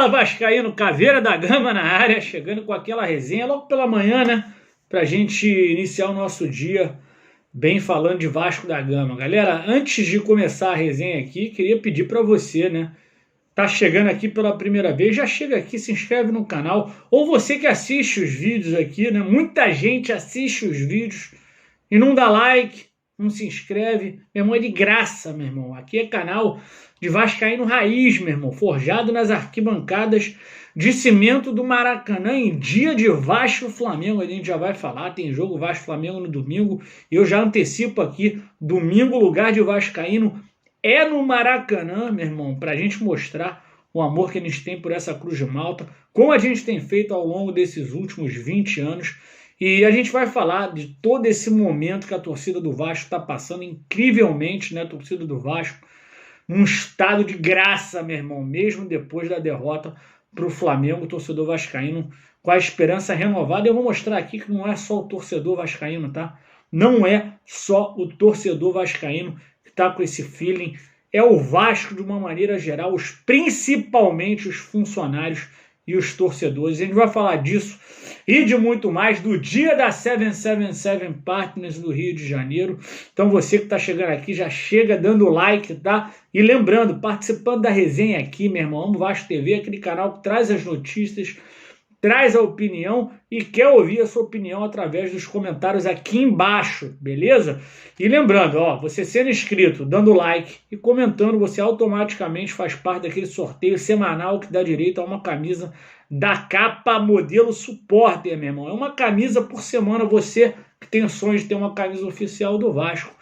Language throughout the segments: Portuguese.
Fala Vascaíno, Caveira da Gama na área, chegando com aquela resenha logo pela manhã, né? Pra gente iniciar o nosso dia bem falando de Vasco da Gama. Galera, antes de começar a resenha aqui, queria pedir pra você, né? Tá chegando aqui pela primeira vez, já chega aqui, se inscreve no canal. Ou você que assiste os vídeos aqui, né? Muita gente assiste os vídeos e não dá like, não se inscreve. Meu irmão, é de graça, meu irmão. Aqui é canal de Vascaíno Raiz, meu irmão. Forjado nas arquibancadas de cimento do Maracanã em dia de Vasco-Flamengo. A gente já vai falar, tem jogo Vasco-Flamengo no domingo. Eu já antecipo aqui, domingo, lugar de Vascaíno é no Maracanã, meu irmão, para a gente mostrar o amor que a gente tem por essa Cruz de Malta, como a gente tem feito ao longo desses últimos 20 anos. E a gente vai falar de todo esse momento que a torcida do Vasco está passando, incrivelmente, né, a torcida do Vasco, num estado de graça, meu irmão, mesmo depois da derrota para o Flamengo, o torcedor vascaíno com a esperança renovada. Eu vou mostrar aqui que não é só o torcedor vascaíno, tá? Não é só o torcedor vascaíno que está com esse feeling, é o Vasco de uma maneira geral, principalmente os funcionários e os torcedores. A gente vai falar disso e de muito mais do dia da 777 Partners do Rio de Janeiro. Então você que está chegando aqui, já chega dando like, tá? E lembrando, participando da resenha aqui, meu irmão, Amo Vasco TV, aquele canal que traz as notícias, traz a opinião e quer ouvir a sua opinião através dos comentários aqui embaixo, beleza? E lembrando, ó, você sendo inscrito, dando like e comentando, você automaticamente faz parte daquele sorteio semanal que dá direito a uma camisa da Capa modelo Supporter, meu irmão. É uma camisa por semana, você que tem sonho de ter uma camisa oficial do Vasco,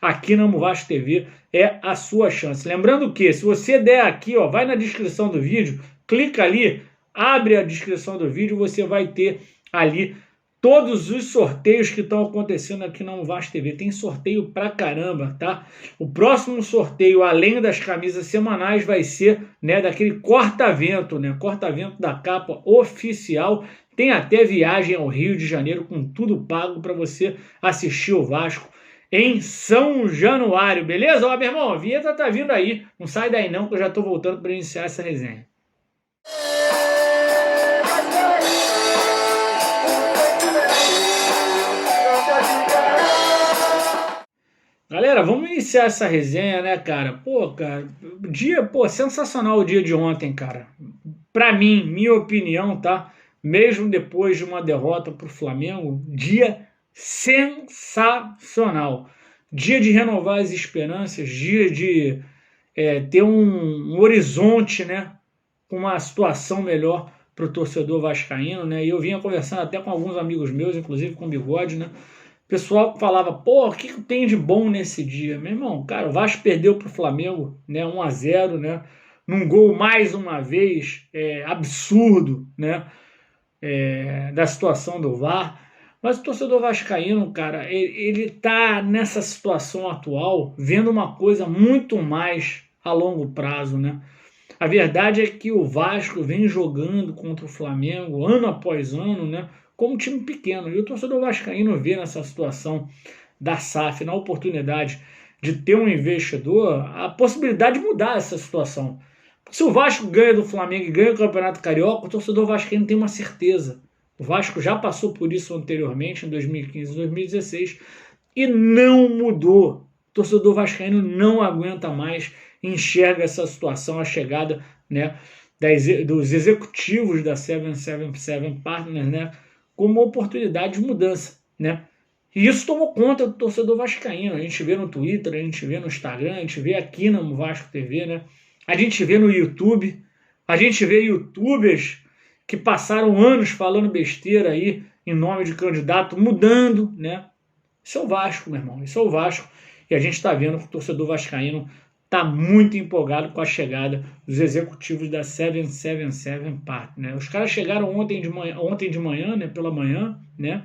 aqui na Amo Vasco TV, é a sua chance. Lembrando que, se você der aqui, ó, vai na descrição do vídeo, clica ali, abre a descrição do vídeo, você vai ter ali todos os sorteios que estão acontecendo aqui na Amo Vasco TV. Tem sorteio pra caramba, tá? O próximo sorteio, além das camisas semanais, vai ser, né, daquele corta-vento, né? Corta-vento da Capa oficial. Tem até viagem ao Rio de Janeiro com tudo pago para você assistir o Vasco em São Januário, beleza? Ó, meu irmão, a vinheta tá vindo aí. Não sai daí não, que eu já tô voltando para iniciar essa resenha. Galera, vamos iniciar essa resenha, né, cara? Pô, cara, sensacional o dia de ontem, cara. Pra mim, minha opinião, tá? Mesmo depois de uma derrota pro Flamengo, dia sensacional. Dia de renovar as esperanças, dia de ter um horizonte, né? Com uma situação melhor pro torcedor vascaíno, né? E eu vinha conversando até com alguns amigos meus, inclusive com o Bigode, né? Pessoal que falava, pô, o que tem de bom nesse dia? Meu irmão, cara, o Vasco perdeu pro Flamengo, né, 1-0, né, num gol mais uma vez, absurdo, né, da situação do VAR. Mas o torcedor vascaíno, cara, ele tá nessa situação atual vendo uma coisa muito mais a longo prazo, né. A verdade é que o Vasco vem jogando contra o Flamengo ano após ano, né, como um time pequeno. E o torcedor vascaíno vê nessa situação da SAF, na oportunidade de ter um investidor, a possibilidade de mudar essa situação. Se o Vasco ganha do Flamengo e ganha o Campeonato Carioca, o torcedor vascaíno tem uma certeza. O Vasco já passou por isso anteriormente, em 2015 e 2016, e não mudou. O torcedor vascaíno não aguenta mais, enxerga essa situação, a chegada, né, dos executivos da 777 Partners, né, como uma oportunidade de mudança, né? E isso tomou conta do torcedor vascaíno. A gente vê no Twitter, a gente vê no Instagram, a gente vê aqui no Vasco TV, né? A gente vê no YouTube, a gente vê youtubers que passaram anos falando besteira aí em nome de candidato, mudando, né? Isso é o Vasco, meu irmão, isso é o Vasco. E a gente está vendo que o torcedor vascaíno está muito empolgado com a chegada dos executivos da 777 Partners. Os caras chegaram ontem de manhã, né, pela manhã, né,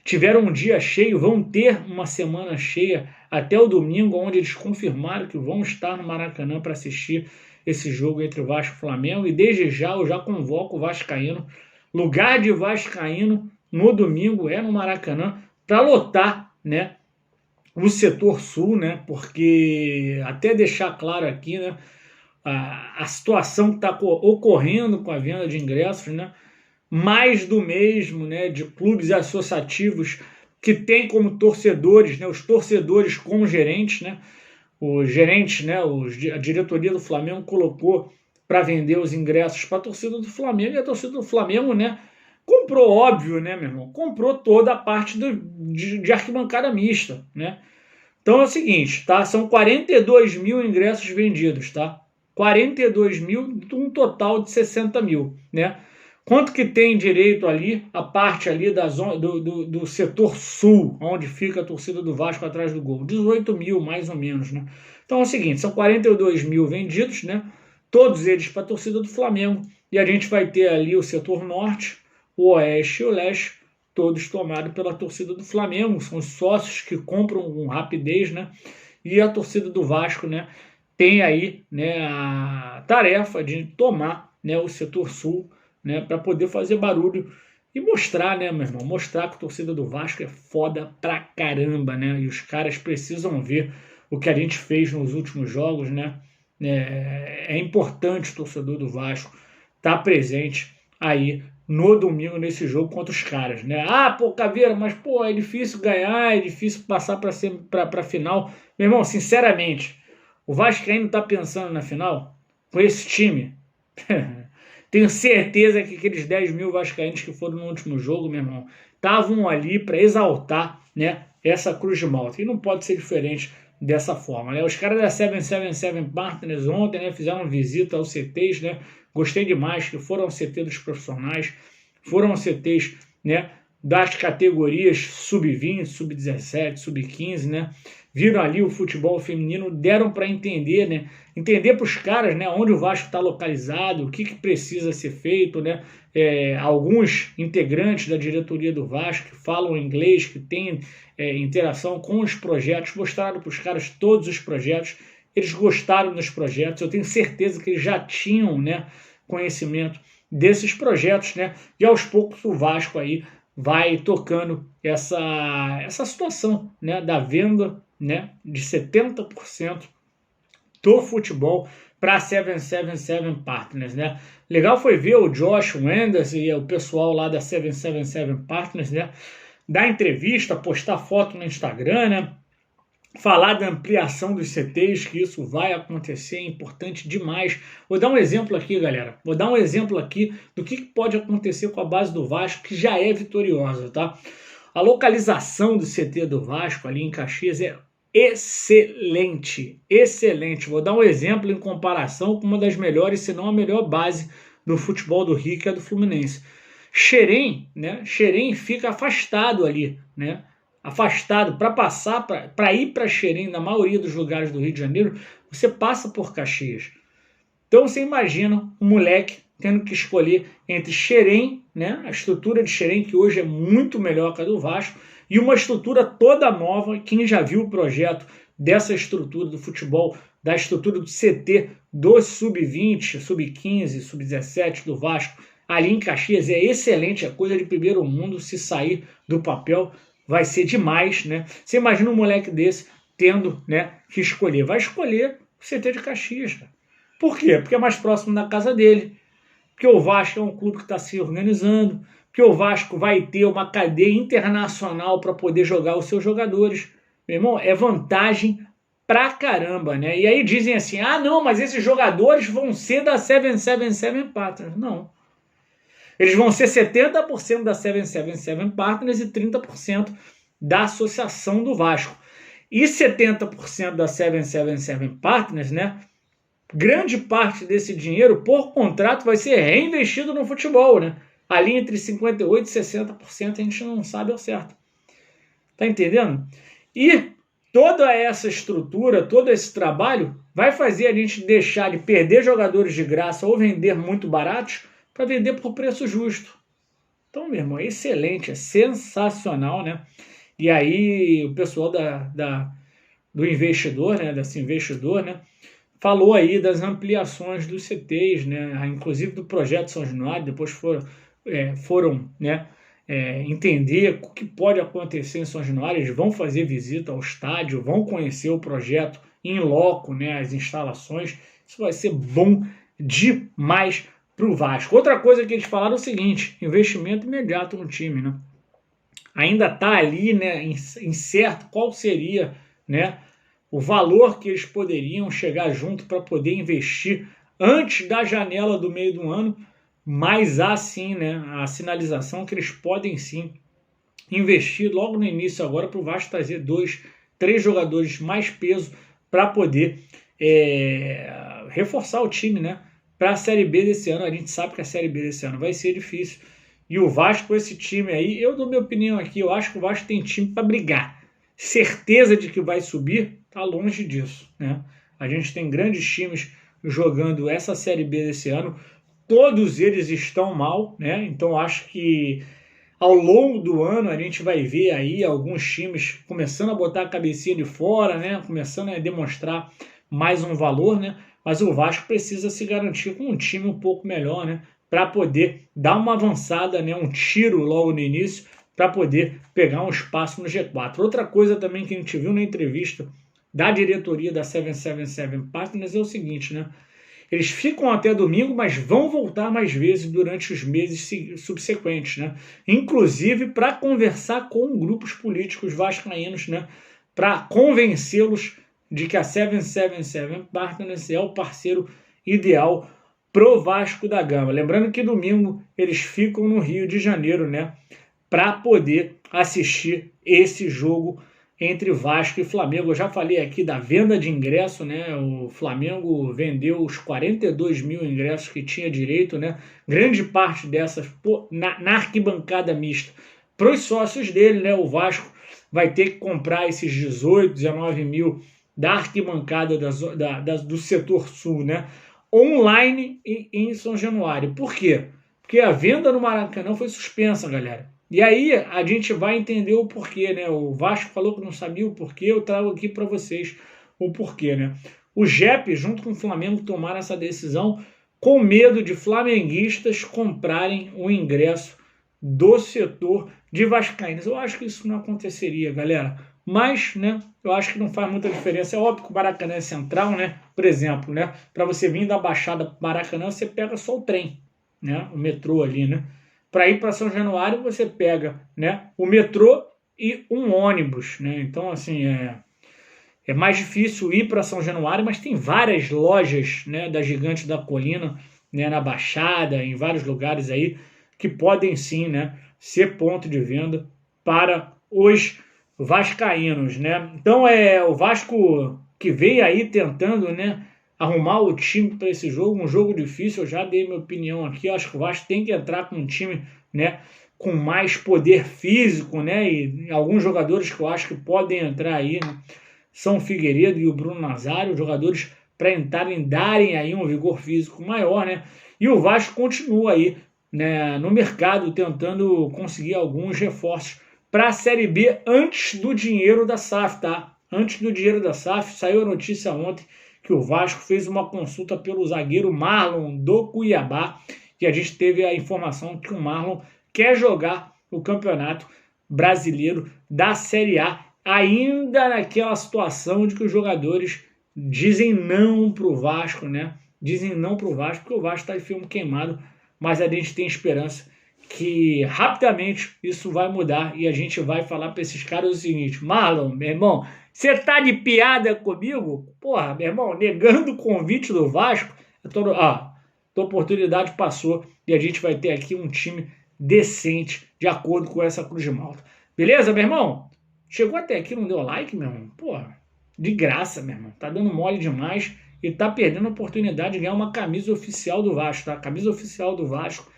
tiveram um dia cheio, vão ter uma semana cheia até o domingo, onde eles confirmaram que vão estar no Maracanã para assistir esse jogo entre o Vasco e o Flamengo. E desde já eu já convoco o vascaíno, lugar de vascaíno no domingo é no Maracanã, para lotar, né, o setor sul, né? Porque, até deixar claro aqui, né? a situação que está ocorrendo com a venda de ingressos, né? Mais do mesmo, né? De clubes associativos que tem como torcedores, né? Os torcedores como gerentes, né? Os gerentes, né? A diretoria do Flamengo colocou para vender os ingressos para a torcida do Flamengo, e a torcida do Flamengo, né? Comprou, óbvio, né, meu irmão? Comprou toda a parte de arquibancada mista, né? Então é o seguinte, tá? São 42 mil ingressos vendidos, tá? 42 mil de um total de 60 mil, né? Quanto que tem direito ali, a parte ali da zona, do setor sul, onde fica a torcida do Vasco atrás do gol? 18 mil, mais ou menos, né? Então é o seguinte, são 42 mil vendidos, né? Todos eles para a torcida do Flamengo. E a gente vai ter ali o setor norte, o oeste e o leste, todos tomados pela torcida do Flamengo. São os sócios que compram com rapidez, né? E a torcida do Vasco, né? Tem aí, né, a tarefa de tomar, né, o setor sul, né, para poder fazer barulho e mostrar, né, meu irmão, mostrar que a torcida do Vasco é foda pra caramba, né? E os caras precisam ver o que a gente fez nos últimos jogos, né? É importante o torcedor do Vasco estar presente aí no domingo nesse jogo contra os caras, né? Ah, pô, Caveira, mas pô, é difícil ganhar, é difícil passar para final. Meu irmão, sinceramente, o Vascaíno tá pensando na final com esse time. Tenho certeza que aqueles 10 mil vascaínos que foram no último jogo, meu irmão, estavam ali para exaltar, né, essa Cruz de Malta. E não pode ser diferente dessa forma, né? Os caras da 777 Partners ontem, né, fizeram visita aos CTs, né? Gostei demais, que foram ao CT dos profissionais, foram aos CTs, né, das categorias sub-20, sub-17, sub-15, né? Viram ali o futebol feminino, deram para entender, né? Entender para os caras, né, onde o Vasco está localizado, o que precisa ser feito, né? Alguns integrantes da diretoria do Vasco que falam inglês, que têm interação com os projetos, mostraram para os caras todos os projetos, eles gostaram dos projetos, eu tenho certeza que eles já tinham, né, conhecimento desses projetos, né? E aos poucos o Vasco aí vai tocando essa situação, né, da venda, né, de 70% do futebol para a 777 Partners, né? Legal foi ver o Josh Wenders e o pessoal lá da 777 Partners, né, dar entrevista, postar foto no Instagram, né, falar da ampliação dos CTs, que isso vai acontecer, é importante demais. Vou dar um exemplo aqui, galera. Vou dar um exemplo aqui do que pode acontecer com a base do Vasco, que já é vitoriosa, tá? A localização do CT do Vasco ali em Caxias é excelente, excelente. Vou dar um exemplo em comparação com uma das melhores, se não a melhor base do futebol do Rio, que é a do Fluminense. Xerém, né? Xerém fica afastado ali, né? Afastado para passar, para ir para Xerém, na maioria dos lugares do Rio de Janeiro, você passa por Caxias. Então você imagina um moleque tendo que escolher entre Xerém, né, a estrutura de Xerém, que hoje é muito melhor que a do Vasco, e uma estrutura toda nova. Quem já viu o projeto dessa estrutura do futebol, da estrutura do CT do sub-20, sub-15, sub-17 do Vasco, ali em Caxias, é excelente, é coisa de primeiro mundo. Se sair do papel, vai ser demais, né? Você imagina um moleque desse tendo, né, que escolher. Vai escolher o CT de Caxias, cara. Por quê? Porque é mais próximo da casa dele. Porque o Vasco é um clube que está se organizando. Porque o Vasco vai ter uma cadeia internacional para poder jogar os seus jogadores. Meu irmão, é vantagem pra caramba, né? E aí dizem assim, ah, não, mas esses jogadores vão ser da 777 Partners. Não. Eles vão ser 70% da 777 Partners e 30% da Associação do Vasco. E 70% da 777 Partners, né? Grande parte desse dinheiro, por contrato, vai ser reinvestido no futebol, né? Ali entre 58% e 60%, a gente não sabe ao certo. Tá entendendo? E toda essa estrutura, todo esse trabalho, vai fazer a gente deixar de perder jogadores de graça ou vender muito baratos para vender por preço justo. Então, meu irmão, é excelente, é sensacional, né? E aí o pessoal do investidor, né, desse investidor, né, falou aí das ampliações dos CTs, né, inclusive do projeto São Januário. Depois foram né, entender o que pode acontecer em São Januário. Eles vão fazer visita ao estádio, vão conhecer o projeto em loco, né, as instalações. Isso vai ser bom demais para o Vasco. Outra coisa que eles falaram é o seguinte: investimento imediato no time, né? Ainda está ali, né, incerto qual seria, né, o valor que eles poderiam chegar junto para poder investir antes da janela do meio do ano, mas há sim, né, a sinalização que eles podem sim investir logo no início agora para o Vasco trazer 2, 3 jogadores mais peso para poder reforçar o time, né, para a Série B desse ano. A gente sabe que a Série B desse ano vai ser difícil. E o Vasco, esse time aí, eu dou minha opinião aqui, eu acho que o Vasco tem time para brigar. Certeza de que vai subir, tá longe disso, né? A gente tem grandes times jogando essa Série B desse ano, todos eles estão mal, né? Então acho que ao longo do ano a gente vai ver aí alguns times começando a botar a cabecinha de fora, né? Começando a demonstrar mais um valor, né? Mas o Vasco precisa se garantir com um time um pouco melhor, né? Para poder dar uma avançada, né? Um tiro logo no início, para poder pegar um espaço no G4. Outra coisa também que a gente viu na entrevista da diretoria da 777 Partners é o seguinte, né? Eles ficam até domingo, mas vão voltar mais vezes durante os meses subsequentes, né? Inclusive para conversar com grupos políticos vascaínos, né? Para convencê-los de que a 777 Partners é o parceiro ideal pro Vasco da Gama. Lembrando que domingo eles ficam no Rio de Janeiro, né? Para poder assistir esse jogo entre Vasco e Flamengo. Eu já falei aqui da venda de ingresso, né? O Flamengo vendeu os 42 mil ingressos que tinha direito, né? Grande parte dessas na arquibancada mista para os sócios dele, né? O Vasco vai ter que comprar esses 18, 19 mil da arquibancada do setor sul, né? Online e em São Januário. Por quê? Porque a venda no Maracanã foi suspensa, galera. E aí a gente vai entender o porquê, né? O Vasco falou que não sabia o porquê, eu trago aqui para vocês o porquê, né? O JEP, junto com o Flamengo, tomaram essa decisão com medo de flamenguistas comprarem o ingresso do setor de vascaínos. Eu acho que isso não aconteceria, galera. Mas, né, eu acho que não faz muita diferença. É óbvio que o Maracanã é central, né? Por exemplo, né? Para você vir da Baixada para o Maracanã, você pega só o trem, né? O metrô ali, né? Para ir para São Januário, você pega, né, o metrô e um ônibus, né? Então, assim, é mais difícil ir para São Januário, mas tem várias lojas, né, da Gigante da Colina, né, na Baixada, em vários lugares aí, que podem sim, né, ser ponto de venda para os vascaínos, né? Então, o Vasco que veio aí tentando, né, arrumar o time para esse jogo, um jogo difícil. Eu já dei minha opinião aqui, eu acho que o Vasco tem que entrar com um time, né, com mais poder físico, né, e alguns jogadores que eu acho que podem entrar aí, né, são o Figueiredo e o Bruno Nazário, jogadores para entrarem, darem aí um vigor físico maior, né, e o Vasco continua aí, né, no mercado tentando conseguir alguns reforços para a Série B antes do dinheiro da SAF, tá? Antes do dinheiro da SAF, saiu a notícia ontem que o Vasco fez uma consulta pelo zagueiro Marlon do Cuiabá, e a gente teve a informação que o Marlon quer jogar o Campeonato Brasileiro da Série A, ainda naquela situação de que os jogadores dizem não para o Vasco, né? Dizem não para o Vasco, porque o Vasco está de filme queimado, mas a gente tem esperança que rapidamente isso vai mudar e a gente vai falar para esses caras o seguinte: Marlon, meu irmão, você tá de piada comigo? Porra, meu irmão, negando o convite do Vasco, tua oportunidade passou e a gente vai ter aqui um time decente de acordo com essa Cruz de Malta. Beleza, meu irmão? Chegou até aqui, não deu like, meu irmão? Porra, de graça, meu irmão. Tá dando mole demais e tá perdendo a oportunidade de ganhar uma camisa oficial do Vasco, tá? Camisa oficial do Vasco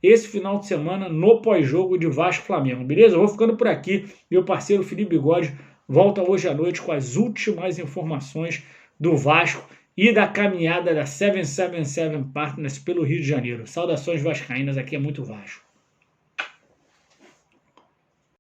esse final de semana no pós-jogo de Vasco-Flamengo, beleza? Eu vou ficando por aqui. Meu parceiro Felipe Bigode volta hoje à noite com as últimas informações do Vasco e da caminhada da 777 Partners pelo Rio de Janeiro. Saudações vascaínas, aqui é muito Vasco.